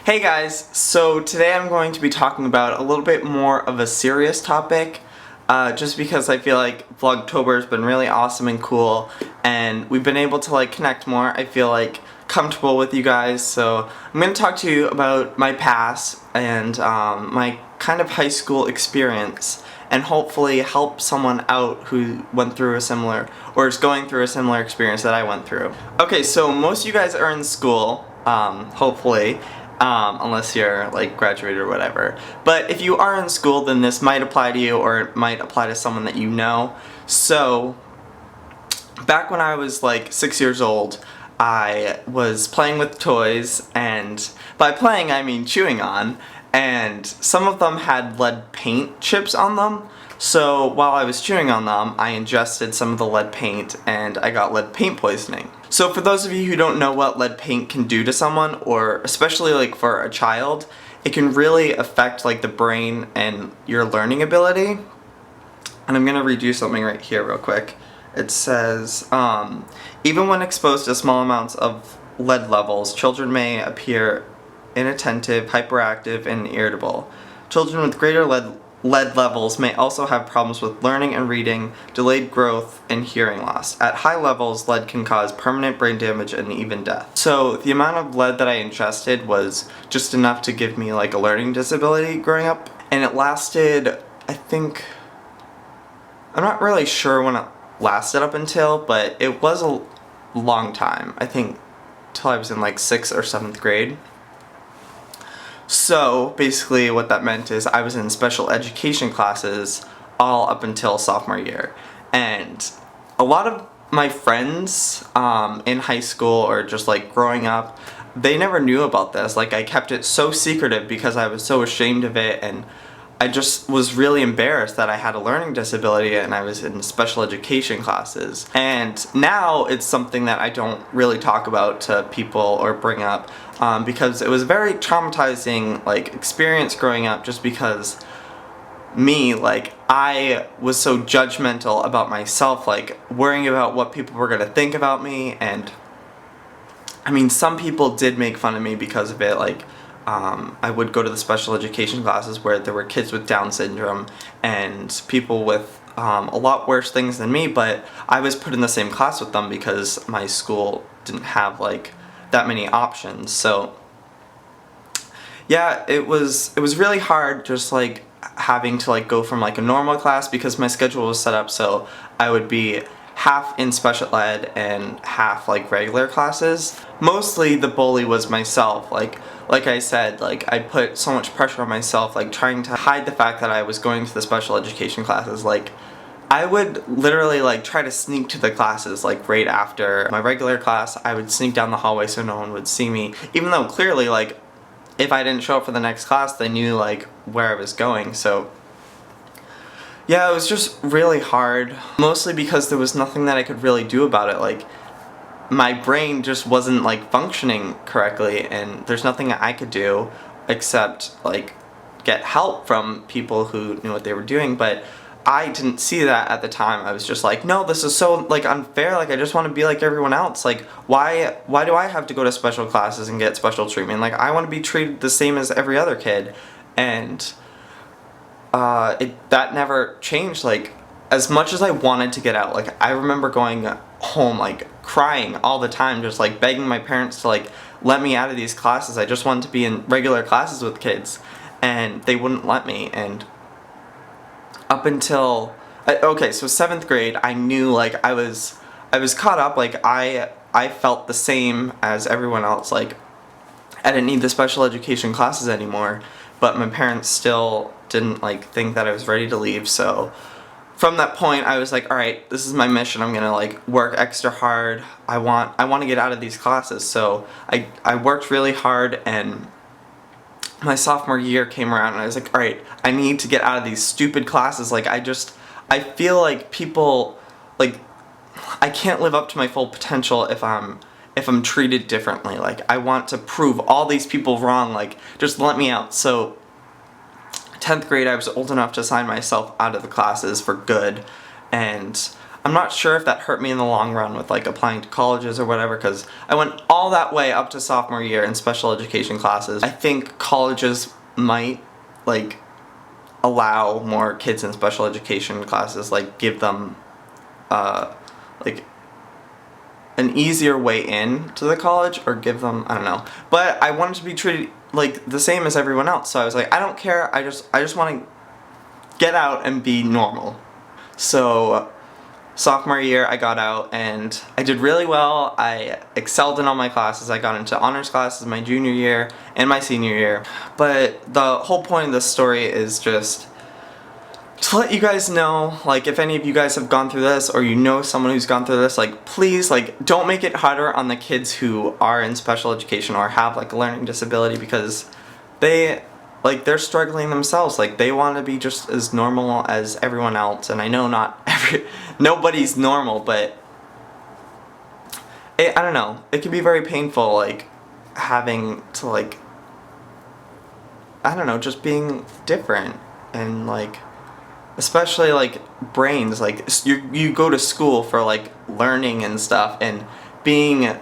Hey guys, so today I'm going to be talking about a little bit more of a serious topic, just because I feel like Vlogtober has been really awesome and cool, and we've been able to connect more. I feel comfortable with you guys, so I'm going to talk to you about my past and my kind of high school experience, and hopefully help someone out who went through a similar, or is going through a similar experience that I went through. Okay, so most of you guys are in school, hopefully. Unless you're graduated or whatever. But if you are in school, then this might apply to you, or it might apply to someone that you know. So back when I was 6 years old, I was playing with toys, and by playing I mean chewing on, and some of them had lead paint chips on them. So while I was chewing on them, I ingested some of the lead paint and I got lead paint poisoning. So for those of you who don't know what lead paint can do to someone, or especially for a child, it can really affect the brain and your learning ability. And I'm gonna read you something right here real quick. It says, even when exposed to small amounts of lead levels, children may appear inattentive, hyperactive, and irritable. Children with greater lead levels may also have problems with learning and reading, delayed growth, and hearing loss. At high levels, lead can cause permanent brain damage and even death. So the amount of lead that I ingested was just enough to give me a learning disability growing up, and it lasted, I think, I'm not really sure when it lasted up until, but it was a long time. I think till I was in 6th or 7th grade. So basically what that meant is I was in special education classes all up until sophomore year. And a lot of my friends in high school or just growing up, they never knew about this. I kept it so secretive because I was so ashamed of it, and I just was really embarrassed that I had a learning disability and I was in special education classes. And now it's something that I don't really talk about to people or bring up because it was a very traumatizing experience growing up, just because me, I was so judgmental about myself, worrying about what people were gonna think about me. And I mean, some people did make fun of me because of it. I would go to the special education classes where there were kids with Down syndrome and people with a lot worse things than me, but I was put in the same class with them because my school didn't have that many options. So yeah, it was really hard just having to go from a normal class, because my schedule was set up so I would be half in special ed and half regular classes. Mostly the bully was myself. Like I said, I put so much pressure on myself, trying to hide the fact that I was going to the special education classes. I would literally try to sneak to the classes right after my regular class. I would sneak down the hallway so no one would see me, even though clearly if I didn't show up for the next class, they knew where I was going. So yeah, it was just really hard, mostly because there was nothing that I could really do about it. My brain just wasn't functioning correctly, and there's nothing I could do except get help from people who knew what they were doing. But I didn't see that at the time. I was just no, this is so unfair. I just want to be like everyone else. Why do I have to go to special classes and get special treatment? I want to be treated the same as every other kid. And that never changed. As much as I wanted to get out, I remember going home crying all the time, just begging my parents to let me out of these classes. I just wanted to be in regular classes with kids, and they wouldn't let me. And up until okay, so 7th grade, I knew I was caught up. I felt the same as everyone else. I didn't need the special education classes anymore, but my parents still didn't think that I was ready to leave. So from that point, I was alright, this is my mission. I'm gonna work extra hard. I want to get out of these classes. So I worked really hard, and my sophomore year came around and I was alright, I need to get out of these stupid classes. I feel people, I can't live up to my full potential if I'm treated differently. I want to prove all these people wrong. Just let me out. So 10th grade, I was old enough to sign myself out of the classes for good, and I'm not sure if that hurt me in the long run with like applying to colleges or whatever, because I went all that way up to sophomore year in special education classes. I think colleges might like allow more kids in special education classes, like give them like an easier way in to the college, or give them, I don't know. But I wanted to be treated like the same as everyone else, so I was like, I don't care, I just want to get out and be normal. So sophomore year I got out and I did really well. I excelled in all my classes. I got into honors classes my junior year and my senior year. But the whole point of this story is just to let you guys know, like, if any of you guys have gone through this, or you know someone who's gone through this, like, please, like, don't make it harder on the kids who are in special education or have like a learning disability, because they're struggling themselves. Like, they want to be just as normal as everyone else, and I know nobody's normal, but I don't know, it can be very painful, like, having to, like, I don't know, just being different, and like, especially like brains, like you go to school for like learning and stuff, and being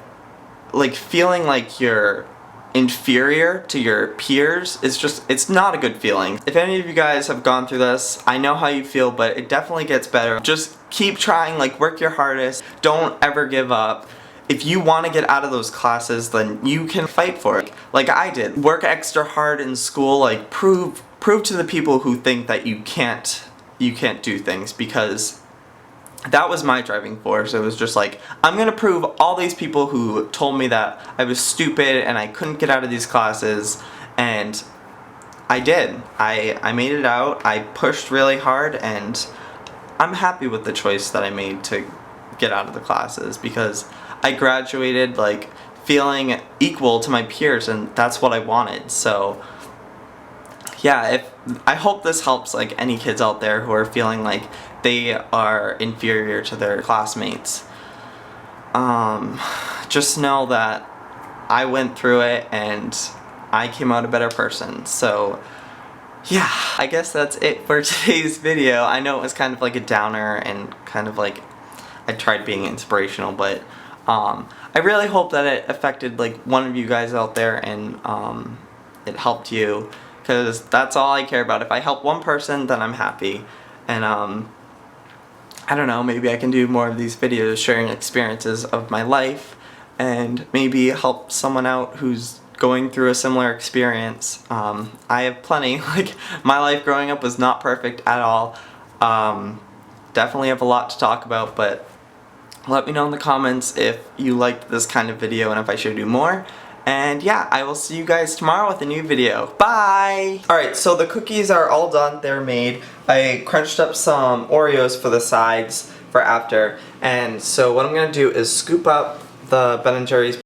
like, feeling like you're inferior to your peers is just, it's not a good feeling. If any of you guys have gone through this, I know how you feel, but it definitely gets better. Just keep trying, like, work your hardest, don't ever give up. If you want to get out of those classes, then you can fight for it. Like I did. Work extra hard in school, like prove to the people who think that you can't do things, because that was my driving force. It was just like, I'm gonna prove all these people who told me that I was stupid and I couldn't get out of these classes, and I did. I made it out, I pushed really hard, and I'm happy with the choice that I made to get out of the classes, because I graduated like feeling equal to my peers, and that's what I wanted. So yeah, I hope this helps like any kids out there who are feeling like they are inferior to their classmates. Just know that I went through it and I came out a better person. So yeah, I guess that's it for today's video. I know it was kind of like a downer and kind of like I tried being inspirational, but I really hope that it affected like one of you guys out there, and it helped you, because that's all I care about. If I help one person, then I'm happy. And I don't know, maybe I can do more of these videos sharing experiences of my life, and maybe help someone out who's going through a similar experience. I have plenty. Like, my life growing up was not perfect at all. Definitely have a lot to talk about, but let me know in the comments if you liked this kind of video and if I should do more. And yeah, I will see you guys tomorrow with a new video. Bye! Alright, so the cookies are all done. They're made. I crunched up some Oreos for the sides for after. And so what I'm going to do is scoop up the Ben & Jerry's